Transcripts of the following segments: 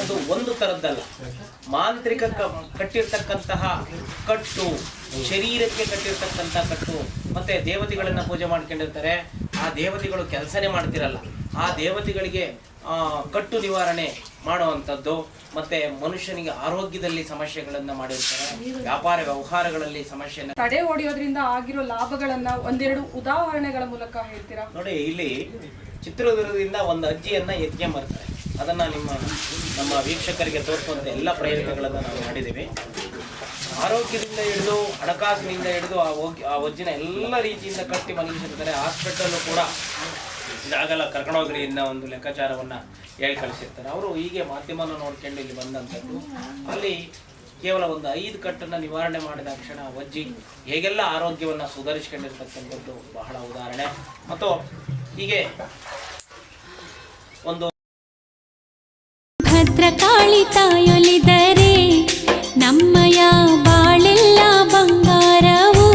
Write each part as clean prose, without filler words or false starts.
ಅಂತಕ್ಕಂಥದ್ದು ಒಂದು ತರದ್ದಲ್ಲ. ಮಾಂತ್ರಿಕ ಕಟ್ಟಿರ್ತಕ್ಕಂತಹ ಕಟ್ಟು, ಶರೀರಕ್ಕೆ ಕಟ್ಟಿರ್ತಕ್ಕಂಥ ಕಟ್ಟು, ಮತ್ತೆ ದೇವತೆಗಳನ್ನ ಪೂಜೆ ಮಾಡ್ಕೊಂಡಿರ್ತಾರೆ. ಆ ದೇವತೆಗಳು ಕೆಲಸನೇ ಮಾಡ್ತಿರಲ್ಲ. ಆ ದೇವತೆಗಳಿಗೆ ಕಟ್ಟು ನಿವಾರಣೆ ಮಾಡುವಂಥದ್ದು, ಮತ್ತೆ ಮನುಷ್ಯನಿಗೆ ಆರೋಗ್ಯದಲ್ಲಿ ಸಮಸ್ಯೆಗಳನ್ನ ಮಾಡಿರ್ತಾರೆ, ವ್ಯಾಪಾರ ವ್ಯವಹಾರಗಳಲ್ಲಿ ಸಮಸ್ಯೆನ ತಡೆ ಹೊಡೆಯೋದ್ರಿಂದ ಆಗಿರೋ ಲಾಭಗಳನ್ನ ಒಂದೆರಡು ಉದಾಹರಣೆಗಳ ಮೂಲಕ ಹೇಳ್ತೀರಾ? ನೋಡಿ, ಇಲ್ಲಿ ಚಿತ್ರದುರ್ಗದಿಂದ ಒಂದು ಅಜ್ಜಿಯನ್ನ ಎತ್ಕೊಂಬರ್ತಾರೆ. ಅದನ್ನ ನಮ್ಮ ವೀಕ್ಷಕರಿಗೆ ತೋರಿಸುವಂತ ಎಲ್ಲ ಪ್ರಯತ್ನಗಳನ್ನು ನಾವು ಮಾಡಿದ್ದೀವಿ. ಆರೋಗ್ಯದಿಂದ ಹಿಡಿದು ಹಣಕಾಸಿನಿಂದ ಹಿಡಿದು ಆ ಅಜ್ಜಿನ ಎಲ್ಲ ರೀತಿಯಿಂದ ಕಟ್ಟಿ ಮಲಗಿಸಿರ್ತಾರೆ. ಹಾಸ್ಪಿಟಲ್ ಕೂಡ ಇದಾಗಲ್ಲ ಕರ್ಕೊಂಡೋಗ್ರಿ ಅನ್ನೋ ಒಂದು ಲೆಕ್ಕಾಚಾರವನ್ನ ಹೇಳಿ ಕಳಿಸಿರ್ತಾರೆ. ಅವರು ಹೀಗೆ ಮಾಧ್ಯಮನ ನೋಡ್ಕೊಂಡು ಇಲ್ಲಿ ಬಂದಂಥದ್ದು. ಅಲ್ಲಿ ಕೇವಲ ಒಂದು 5 ಕಟ್ಟನ್ನು ನಿವಾರಣೆ ಮಾಡಿದ ಕ್ಷಣ ಅಜ್ಜಿ ಹೇಗೆಲ್ಲ ಆರೋಗ್ಯವನ್ನ ಸುಧಾರಿಸ್ಕೊಂಡಿರ್ತಕ್ಕಂಥದ್ದು ಬಹಳ ಉದಾಹರಣೆ. ಮತ್ತು ಹೀಗೆ ಒಂದು ಭದ್ರಕಾಳಿ ತಾಯೊಲಿದರೆ ನಮ್ಮಯ ಬಾಳೆಲ್ಲ ಬಂಗಾರವು,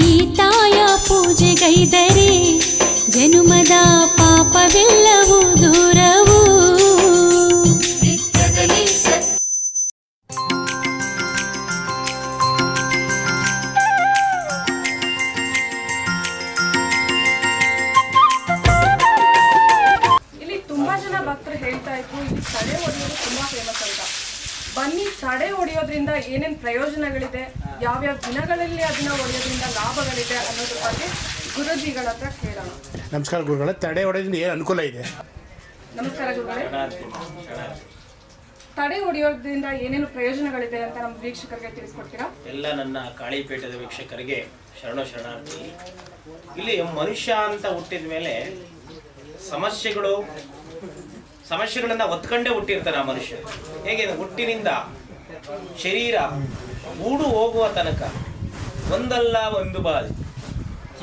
ಈ ತಾಯ ಪೂಜೆಗೈದರೆ ಜನುಮದ ಪಾಪವೆಲ್ಲವೂ ದೂರವು. ಭಕ್ತರು ಹೇಳ್ತಾ ಇದ್ರು ಇಲ್ಲಿ ತಡೆ ಹೊಡೆಯೋದು ತುಂಬಾ ಫೇಮಸ್ ಅಂತ. ಬನ್ನಿ, ತಡೆ ಹೊಡೆಯೋದ್ರಿಂದ ಏನೇನ್ ಪ್ರಯೋಜನಗಳಿದೆ, ಯಾವ್ಯಾವ ದಿನಗಳಲ್ಲಿ ಅದನ್ನ ಹೊಡೆಯೋದ್ರಿಂದ ಲಾಭಗಳಿದೆ ಅನ್ನೋದ್ರ ಬಗ್ಗೆ ಗುರುಜಿಗಳ ಹತ್ರ ಕೇಳೋಣ. ನಮಸ್ಕಾರ ಗುರುಗಳೇ. ತಡೆ ಹೊಡೆಯೋದ್ರಿಂದ ಏನು ಅನುಕೂಲ ಇದೆ? ನಮಸ್ಕಾರ ಗುರುಗಳೇ. ತಡೆ ಹೊಡೆಯೋದ್ರಿಂದ ಏನೇನು ಪ್ರಯೋಜನಗಳಿದೆ ಅಂತ ನಮ್ಮ ವೀಕ್ಷಕರಿಗೆ ತಿಳಿಸ್ಕೊಡ್ತೀರಾ? ಎಲ್ಲ ನನ್ನ ಕಾಳಿಪೇಟದ ವೀಕ್ಷಕರಿಗೆ ಶರಣಾರ್ಥಿ. ಇಲ್ಲಿ ಮನುಷ್ಯ ಅಂತ ಹುಟ್ಟಿದ ಮೇಲೆ ಸಮಸ್ಯೆಗಳನ್ನ ಒತ್ಕೊಂಡೇ ಹುಟ್ಟಿರ್ತಾನೆ ಆ ಮನುಷ್ಯ. ಹೇಗೆ ಹುಟ್ಟಿನಿಂದ ಶರೀರ ಗೂಡು ಹೋಗುವ ತನಕ ಒಂದಲ್ಲ ಒಂದು ಬಾರಿ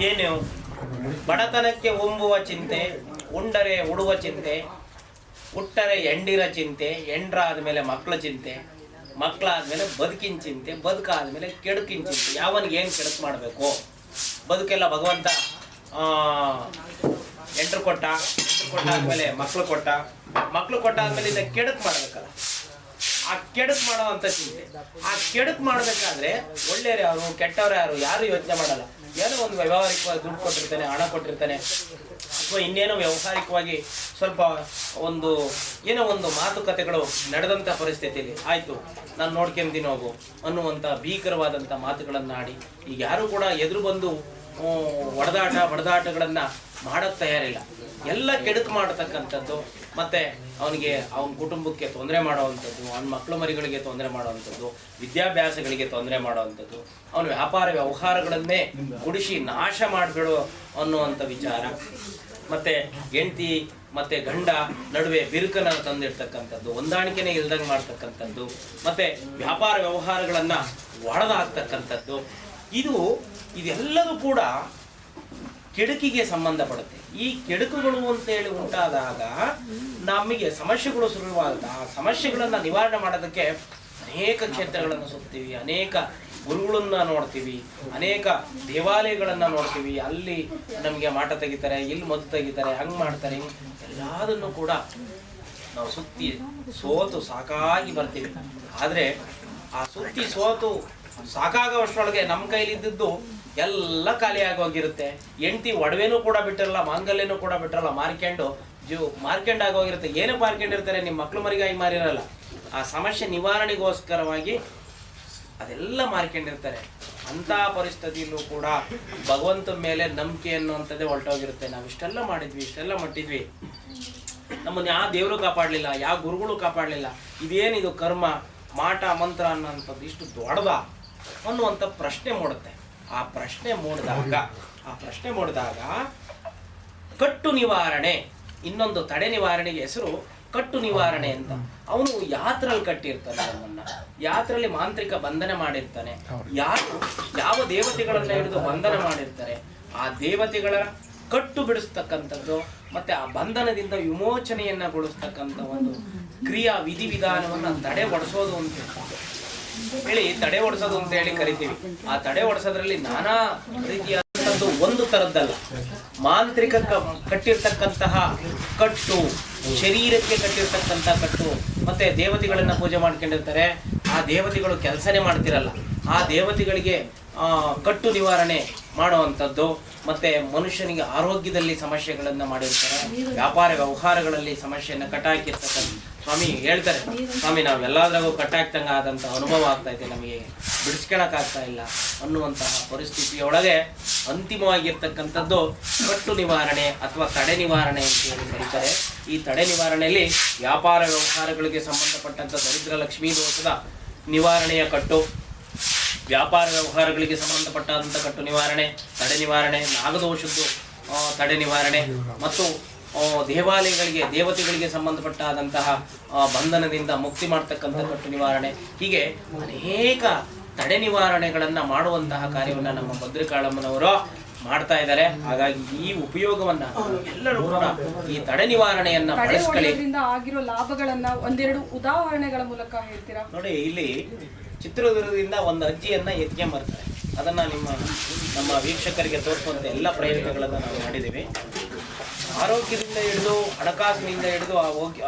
ಏನು ಬಡತನಕ್ಕೆ ಹೊಂಬುವ ಚಿಂತೆ, ಉಂಡರೆ ಉಡುವ ಚಿಂತೆ, ಹುಟ್ಟರೆ ಎಂಡಿರ ಚಿಂತೆ, ಎಂಡ್ರಾದ್ಮೇಲೆ ಮಕ್ಕಳ ಚಿಂತೆ, ಮಕ್ಕಳಾದ್ಮೇಲೆ ಬದುಕಿನ ಚಿಂತೆ, ಬದುಕಾದ್ಮೇಲೆ ಕೆಡುಕಿನ ಚಿಂತೆ. ಯಾವನಿಗೆ ಏನು ಕೆಡುಕು ಮಾಡಬೇಕು? ಬದುಕೆಲ್ಲ ಭಗವಂತ ಎಂಟ್ರು ಕೊಟ್ಟಾದ್ಮೇಲೆ ಮಕ್ಕಳು ಕೊಟ್ಟಾದ್ಮೇಲೆ ಇನ್ನ ಕೆಡುಕು ಮಾಡ್ಬೇಕಲ್ಲ. ಆ ಕೆಡುಕು ಮಾಡೋವಂಥ ಚಿಂತೆ. ಆ ಕೆಡುಕು ಮಾಡ್ಬೇಕಾದ್ರೆ ಒಳ್ಳೆಯವ್ರು ಯಾರು ಕೆಟ್ಟವ್ರು ಯಾರು ಯೋಚನೆ ಮಾಡಲ್ಲ. ಏನೋ ಒಂದು ವ್ಯವಹಾರಿಕವಾಗಿ ದುಡ್ಡು ಕೊಟ್ಟಿರ್ತಾನೆ, ಹಣ ಕೊಟ್ಟಿರ್ತಾನೆ, ಅಥವಾ ಇನ್ನೇನೋ ವ್ಯವಹಾರಿಕವಾಗಿ ಸ್ವಲ್ಪ ಏನೋ ಒಂದು ಮಾತುಕತೆಗಳು ನಡೆದಂಥ ಪರಿಸ್ಥಿತಿಯಲ್ಲಿ ಆಯ್ತು ನಾನು ನೋಡ್ಕೊಂತೀನಿ ಹೋಗು ಅನ್ನುವಂಥ ಭೀಕರವಾದಂಥ ಮಾತುಗಳನ್ನಾಡಿ ಈಗ ಯಾರು ಕೂಡ ಎದುರು ಬಂದು ಹೊಡೆದಾಟಗಳನ್ನ ಮಾಡಕ್ ತಯಾರಿಲ್ಲ. ಎಲ್ಲ ಕೆಡುಕು ಮಾಡತಕ್ಕಂಥದ್ದು, ಮತ್ತೆ ಅವನ ಕುಟುಂಬಕ್ಕೆ ತೊಂದರೆ ಮಾಡುವಂಥದ್ದು, ಅವನ ಮಕ್ಕಳು ಮರಿಗಳಿಗೆ ತೊಂದರೆ ಮಾಡುವಂಥದ್ದು, ವಿದ್ಯಾಭ್ಯಾಸಗಳಿಗೆ ತೊಂದರೆ ಮಾಡುವಂಥದ್ದು, ಅವನ ವ್ಯಾಪಾರ ವ್ಯವಹಾರಗಳನ್ನೇ ಗುಡಿಸಿ ನಾಶ ಮಾಡಿಬಿಡು ಅನ್ನುವಂಥ ವಿಚಾರ. ಮತ್ತೆ ಹೆಂಡತಿ ಮತ್ತೆ ಗಂಡ ನಡುವೆ ಬಿರುಕನ್ನ ತಂದಿಡ್ತಕ್ಕಂಥದ್ದು, ಹೊಂದಾಣಿಕೆನೇ ಇಲ್ದಂಗೆ ಮಾಡ್ತಕ್ಕಂಥದ್ದು, ಮತ್ತೆ ವ್ಯಾಪಾರ ವ್ಯವಹಾರಗಳನ್ನ ಒಡೆದಾಕ್ತಕ್ಕಂಥದ್ದು. ಇದೆಲ್ಲದೂ ಕೂಡ ಕೆಡುಕಿಗೆ ಸಂಬಂಧಪಡುತ್ತೆ. ಈ ಕೆಡುಕುಗಳು ಅಂತೇಳಿ ಉಂಟಾದಾಗ ನಮಗೆ ಸಮಸ್ಯೆಗಳು ಶುರುವಾಗುತ್ತೆ. ಆ ಸಮಸ್ಯೆಗಳನ್ನು ನಿವಾರಣೆ ಮಾಡೋದಕ್ಕೆ ಅನೇಕ ಕ್ಷೇತ್ರಗಳನ್ನು ಸುತ್ತೀವಿ, ಅನೇಕ ಗುರುಗಳನ್ನ ನೋಡ್ತೀವಿ, ಅನೇಕ ದೇವಾಲಯಗಳನ್ನು ನೋಡ್ತೀವಿ. ಅಲ್ಲಿ ನಮಗೆ ಮಾಟ ತೆಗಿತಾರೆ, ಇಲ್ಲಿ ಮದ್ದು ತೆಗಿತಾರೆ, ಹಂಗೆ ಮಾಡ್ತಾರೆ. ಎಲ್ಲದನ್ನು ಕೂಡ ನಾವು ಸುತ್ತಿ ಸೋತು ಸಾಕಾಗಿ ಬರ್ತೀವಿ. ಆದರೆ ಆ ಸುತ್ತಿ ಸೋತು ಸಾಕಾಗೋಷ್ಟರೊಳಗೆ ನಮ್ಮ ಕೈಲಿದ್ದದ್ದು ಎಲ್ಲ ಖಾಲಿಯಾಗಿ ಹೋಗಿರುತ್ತೆ. ಹೆಂಡತಿ ಒಡವೆನೂ ಕೂಡ ಬಿಟ್ಟಿರಲ್ಲ, ಮಾಂಗಲ್ಯನೂ ಕೂಡ ಬಿಟ್ಟಿರಲ್ಲ, ಮಾರ್ಕೆಂಡ್ ಆಗೋಗಿರುತ್ತೆ. ಏನು ಮಾರ್ಕೊಂಡಿರ್ತಾರೆ? ನಿಮ್ಮ ಮಕ್ಕಳು ಮರಿಗಾಗಿ ಮಾರಿರಲ್ಲ. ಆ ಸಮಸ್ಯೆ ನಿವಾರಣೆಗೋಸ್ಕರವಾಗಿ ಅದೆಲ್ಲ ಮಾರ್ಕೊಂಡಿರ್ತಾರೆ. ಅಂಥ ಪರಿಸ್ಥಿತಿಯಲ್ಲೂ ಕೂಡ ಭಗವಂತನ ಮೇಲೆ ನಂಬಿಕೆ ಅನ್ನುವಂಥದ್ದೇ ಹೊರಟೋಗಿರುತ್ತೆ. ನಾವು ಇಷ್ಟೆಲ್ಲ ಮಾಡಿದ್ವಿ, ಇಷ್ಟೆಲ್ಲ ಮಟ್ಟಿದ್ವಿ, ನಮ್ಮನ್ನು ಯಾವ ದೇವರು ಕಾಪಾಡಲಿಲ್ಲ, ಯಾವ ಗುರುಗಳು ಕಾಪಾಡಲಿಲ್ಲ, ಇದೇನಿದು ಕರ್ಮ ಮಾಟ ಮಂತ್ರ ಅನ್ನೋಂಥದ್ದು ಇಷ್ಟು ದೊಡ್ಡದ ಅನ್ನುವಂಥ ಪ್ರಶ್ನೆ ಮೂಡುತ್ತೆ. ಆ ಪ್ರಶ್ನೆ ಮೂಡಿದಾಗ ಕಟ್ಟು ನಿವಾರಣೆ, ಇನ್ನೊಂದು ತಡೆ ನಿವಾರಣೆಗೆ ಹೆಸರು ಕಟ್ಟು ನಿವಾರಣೆ ಅಂತ. ಅವನು ಯಾತ್ರಲ್ಲಿ ಕಟ್ಟಿರ್ತಾನೆ, ನಮ್ಮನ್ನ ಯಾತ್ರಲ್ಲಿ ಮಾಂತ್ರಿಕ ಬಂಧನ ಮಾಡಿರ್ತಾನೆ. ಯಾವ ದೇವತೆಗಳನ್ನ ಹಿಡಿದು ಬಂಧನ ಮಾಡಿರ್ತಾರೆ ಆ ದೇವತೆಗಳ ಕಟ್ಟು ಬಿಡಿಸ್ತಕ್ಕಂಥದ್ದು, ಮತ್ತೆ ಆ ಬಂಧನದಿಂದ ವಿಮೋಚನೆಯನ್ನಗೊಳಿಸ್ತಕ್ಕಂಥ ಒಂದು ಕ್ರಿಯಾ ವಿಧಿವಿಧಾನವನ್ನ ತಡೆ ಹೊಡೆಸೋದು ಅಂತ ಹೇಳಿ ಕರಿತೀವಿ. ಆ ತಡೆ ಹೊಡೆಸೋದ್ರಲ್ಲಿ ನಾನಾ ರೀತಿಯಾದಂಥ ಅಂತಕ್ಕಂಥದ್ದು ಒಂದು ಥರದ್ದಲ್ಲ. ಮಾಂತ್ರಿಕ ಕಟ್ಟಿರ್ತಕ್ಕಂತಹ ಕಟ್ಟು, ಶರೀರಕ್ಕೆ ಕಟ್ಟಿರ್ತಕ್ಕಂಥ ಕಟ್ಟು, ಮತ್ತೆ ದೇವತೆಗಳನ್ನ ಪೂಜೆ ಮಾಡ್ಕೊಂಡಿರ್ತಾರೆ. ಆ ದೇವತೆಗಳು ಕೆಲಸನೇ ಮಾಡ್ತಿರಲ್ಲ. ಆ ದೇವತೆಗಳಿಗೆ ಕಟ್ಟು ನಿವಾರಣೆ ಮಾಡುವಂಥದ್ದು, ಮತ್ತೆ ಮನುಷ್ಯನಿಗೆ ಆರೋಗ್ಯದಲ್ಲಿ ಸಮಸ್ಯೆಗಳನ್ನು ಮಾಡಿರ್ತಾರೆ, ವ್ಯಾಪಾರ ವ್ಯವಹಾರಗಳಲ್ಲಿ ಸಮಸ್ಯೆಯನ್ನು ಕಟ್ಟಾಕಿರ್ತಕ್ಕಂಥ ಸ್ವಾಮಿ ಹೇಳ್ತಾರೆ, ಸ್ವಾಮಿ ನಾವೆಲ್ಲದ್ರಾಗೂ ಕಟ್ಟಾಕ್ತಂಗೆ ಆದಂಥ ಅನುಭವ ಆಗ್ತಾ ಇದೆ, ನಮಗೆ ಬಿಡಿಸ್ಕೊಳಕ್ಕಾಗ್ತಾ ಇಲ್ಲ ಅನ್ನುವಂತಹ ಪರಿಸ್ಥಿತಿಯೊಳಗೆ ಅಂತಿಮವಾಗಿರ್ತಕ್ಕಂಥದ್ದು ಕಟ್ಟು ನಿವಾರಣೆ ಅಥವಾ ತಡೆ ನಿವಾರಣೆ ಅಂತ ಹೇಳಿ ಕರೀತಾರೆ. ಈ ತಡೆ ನಿವಾರಣೆಯಲ್ಲಿ ವ್ಯಾಪಾರ ವ್ಯವಹಾರಗಳಿಗೆ ಸಂಬಂಧಪಟ್ಟಂಥ ದರಿದ್ರ ಲಕ್ಷ್ಮೀ ದೋಷದ ನಿವಾರಣೆಯ ಕಟ್ಟು, ವ್ಯಾಪಾರ ವ್ಯವಹಾರಗಳಿಗೆ ಸಂಬಂಧಪಟ್ಟಂಥ ಕಟ್ಟು ನಿವಾರಣೆ, ತಡೆ ನಿವಾರಣೆ, ನಾಗದೋಷದ್ದು ತಡೆ ನಿವಾರಣೆ, ಮತ್ತು ದೇವಾಲಯಗಳಿಗೆ ದೇವತೆಗಳಿಗೆ ಸಂಬಂಧಪಟ್ಟಾದಂತಹ ಬಂಧನದಿಂದ ಮುಕ್ತಿ ಮಾಡ್ತಕ್ಕಂಥ ಕಟ್ಟು ನಿವಾರಣೆ, ಹೀಗೆ ಅನೇಕ ತಡೆ ನಿವಾರಣೆಗಳನ್ನು ಮಾಡುವಂತಹ ಕಾರ್ಯವನ್ನು ನಮ್ಮ ಭದ್ರಕಾಳಮ್ಮನವರು ಮಾಡ್ತಾ ಇದ್ದಾರೆ. ಹಾಗಾಗಿ ಈ ಉಪಯೋಗವನ್ನ ಎಲ್ಲರೂ ಕೂಡ ಈ ತಡೆ ನಿವಾರಣೆಯನ್ನ ಬಳಸ್ಕೊಳ್ಳಿ. ಆಗಿರೋ ಲಾಭಗಳನ್ನ ಒಂದೆರಡು ಉದಾಹರಣೆಗಳ ಮೂಲಕ ಹೇಳ್ತೀರಾ? ನೋಡಿ, ಇಲ್ಲಿ ಚಿತ್ರದುರ್ಗದಿಂದ ಒಂದು ಅಜ್ಜಿಯನ್ನ ಎತ್ಕೊಂಬರ್ತಾರೆ. ಅದನ್ನ ನಮ್ಮ ವೀಕ್ಷಕರಿಗೆ ತೋರಿಸುವಂತ ಎಲ್ಲ ಪ್ರಯತ್ನಗಳನ್ನು ನಾವು ಮಾಡಿದ್ದೀವಿ. ಆರೋಗ್ಯದಿಂದ ಹಿಡಿದು ಹಣಕಾಸಿನಿಂದ ಹಿಡಿದು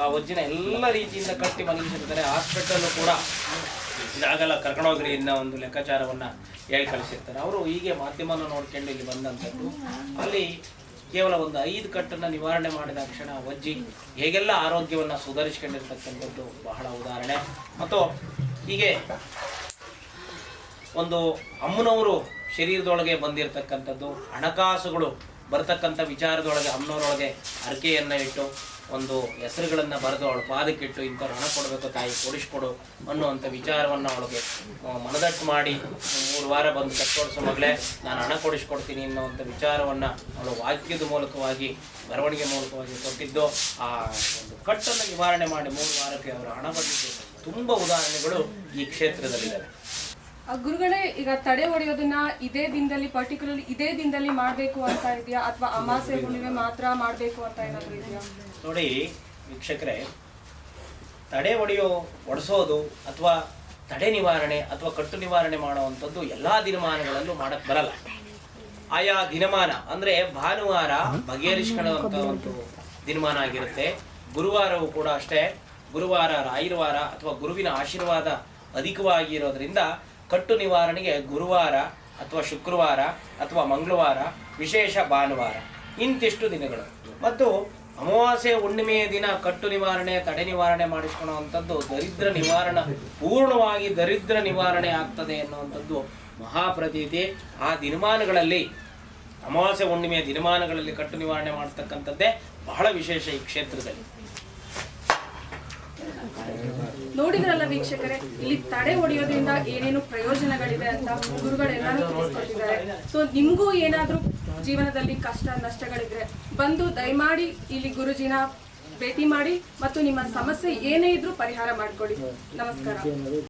ಆ ಅಜ್ಜಿನ ಎಲ್ಲ ರೀತಿಯಿಂದ ಕಟ್ಟಿ ಮಲಗಿಸಿರ್ತಾರೆ. ಹಾಸ್ಪಿಟಲ್ ಕೂಡ ಇದಾಗಲ್ಲ, ಕರ್ಕೊಂಡೋಗ್ರಿ ಇನ್ನೂ ಒಂದು ಲೆಕ್ಕಾಚಾರವನ್ನ ಹೇಳಿ ಕಳಿಸಿರ್ತಾರೆ. ಅವರು ಹೀಗೆ ಮಾಧ್ಯಮನ ನೋಡ್ಕೊಂಡು ಇಲ್ಲಿ ಬಂದಂಥದ್ದು. ಅಲ್ಲಿ ಕೇವಲ ಒಂದು 5 ಕಟ್ಟನ್ನು ನಿವಾರಣೆ ಮಾಡಿದ ಕ್ಷಣ ಅಜ್ಜಿ ಹೇಗೆಲ್ಲ ಆರೋಗ್ಯವನ್ನು ಸುಧಾರಿಸ್ಕೊಂಡಿರ್ತಕ್ಕಂಥದ್ದು ಬಹಳ ಉದಾಹರಣೆ. ಮತ್ತು ಹೀಗೆ ಒಂದು ಅಮ್ಮನವರು ಶರೀರದೊಳಗೆ ಬಂದಿರತಕ್ಕಂಥದ್ದು, ಹಣಕಾಸುಗಳು ಬರ್ತಕ್ಕಂಥ ವಿಚಾರದೊಳಗೆ ಅಮ್ಮನವರೊಳಗೆ ಹರಕೆಯನ್ನು ಇಟ್ಟು ಒಂದು ಹೆಸರುಗಳನ್ನು ಬರೆದು ಅವಳು ಪಾದಕ್ಕಿಟ್ಟು ಇಂಥವ್ರು ಹಣ ಕೊಡಬೇಕು ತಾಯಿ ಕೊಡಿಸ್ಕೊಡು ಅನ್ನುವಂಥ ವಿಚಾರವನ್ನು ಅವಳಿಗೆ ಮನದಟ್ಟು ಮಾಡಿ 3 ವಾರ ಬಂದು ಕಟ್ಟೋಡಿಸೋ ಮಗಳೇ ನಾನು ಹಣ ಕೊಡಿಸ್ಕೊಡ್ತೀನಿ ಅನ್ನೋವಂಥ ವಿಚಾರವನ್ನು ಅವಳು ವಾಕ್ಯದ ಮೂಲಕವಾಗಿ ಬರವಣಿಗೆ ಮೂಲಕವಾಗಿ ಕೊಟ್ಟಿದ್ದು. ಆ ಒಂದು ಕಟ್ಟನ್ನು ನಿವಾರಣೆ ಮಾಡಿ 3 ವಾರಕ್ಕೆ ಅವರು ಹಣ ಬಂದಿದ್ದು ತುಂಬ ಉದಾಹರಣೆಗಳು ಈ ಕ್ಷೇತ್ರದಲ್ಲಿದ್ದಾವೆ. ಗುರುಗಳೇ, ಈಗ ತಡೆ ಹೊಡೆಯೋದನ್ನ ಇದೇ ದಿನದಲ್ಲಿ ಪರ್ಟಿಕ್ಯುಲರ್ಲಿ ಇದೇ ದಿನದಲ್ಲಿ ಮಾಡಬೇಕು ಅಂತ ಇದೆಯಾ, ಅಥವಾ ಅಮಾಸೆ ಹುಣ್ಣಿಮೆ ಮಾತ್ರ ಮಾಡಬೇಕು ಅಂತ ಏನಾದರೂ ಇದೆಯಾ? ನೋಡಿ ವೀಕ್ಷಕರೇ, ತಡೆ ಒಡಿಸೋದು ಅಥವಾ ತಡೆ ನಿವಾರಣೆ ಅಥವಾ ಕಟ್ಟು ನಿವಾರಣೆ ಮಾಡುವಂಥದ್ದು ಎಲ್ಲ ದಿನಮಾನಗಳಲ್ಲೂ ಮಾಡಕ್ಕೆ ಬರಲ್ಲ. ಆಯಾ ದಿನಮಾನ ಅಂದರೆ ಭಾನುವಾರ ಬಗೆಹರಿಸ್ಕೊಳ್ಳುವಂಥ ಒಂದು ದಿನಮಾನ ಆಗಿರುತ್ತೆ. ಗುರುವಾರವೂ ಕೂಡ ಅಷ್ಟೇ. ಗುರುವಾರ ರಾಯರವಾರ ಅಥವಾ ಗುರುವಿನ ಆಶೀರ್ವಾದ ಅಧಿಕವಾಗಿರೋದ್ರಿಂದ ಕಟ್ಟು ನಿವಾರಣೆಗೆ ಗುರುವಾರ ಅಥವಾ ಶುಕ್ರವಾರ ಅಥವಾ ಮಂಗಳವಾರ, ವಿಶೇಷ ಭಾನುವಾರ, ಇಂತಿಷ್ಟು ದಿನಗಳು. ಮತ್ತು ಅಮಾವಾಸ್ಯೆ ಹುಣ್ಣಿಮೆಯ ದಿನ ಕಟ್ಟು ನಿವಾರಣೆ ತಡೆ ನಿವಾರಣೆ ಮಾಡಿಸ್ಕೊಳ್ಳುವಂಥದ್ದು ದರಿದ್ರ ನಿವಾರಣೆ, ಪೂರ್ಣವಾಗಿ ದರಿದ್ರ ನಿವಾರಣೆ ಆಗ್ತದೆ ಅನ್ನುವಂಥದ್ದು ಮಹಾಪ್ರತೀತಿ. ಆ ದಿನಮಾನಗಳಲ್ಲಿ ಅಮಾವಾಸ್ಯೆ ಹುಣ್ಣಿಮೆಯ ದಿನಮಾನಗಳಲ್ಲಿ ಕಟ್ಟು ನಿವಾರಣೆ ಮಾಡ್ತಕ್ಕಂಥದ್ದೇ ಬಹಳ ವಿಶೇಷ ಈ ಕ್ಷೇತ್ರದಲ್ಲಿ. ನೋಡಿದ್ರಲ್ಲ ವೀಕ್ಷಕರೇ, ಇಲ್ಲಿ ತಡೆ ಹೊಡೆಯೋದ್ರಿಂದ ಏನೇನು ಪ್ರಯೋಜನಗಳಿದೆ ಅಂತ ಗುರುಗಳೆಲ್ಲರೂ ತಿಳಿಸ್ಕೊಟ್ಟಿದ್ದಾರೆ. ಸೊ ನಿಮಗೂ ಏನಾದರೂ ಜೀವನದಲ್ಲಿ ಕಷ್ಟ ನಷ್ಟಗಳಿದ್ರೆ ಬಂದು ದಯಮಾಡಿ ಇಲ್ಲಿ ಗುರುಜಿನ ಭೇಟಿ ಮಾಡಿ ಮತ್ತು ನಿಮ್ಮ ಸಮಸ್ಯೆ ಏನೇ ಇದ್ರೂ ಪರಿಹಾರ ಮಾಡಿಕೊಡಿ. ನಮಸ್ಕಾರ.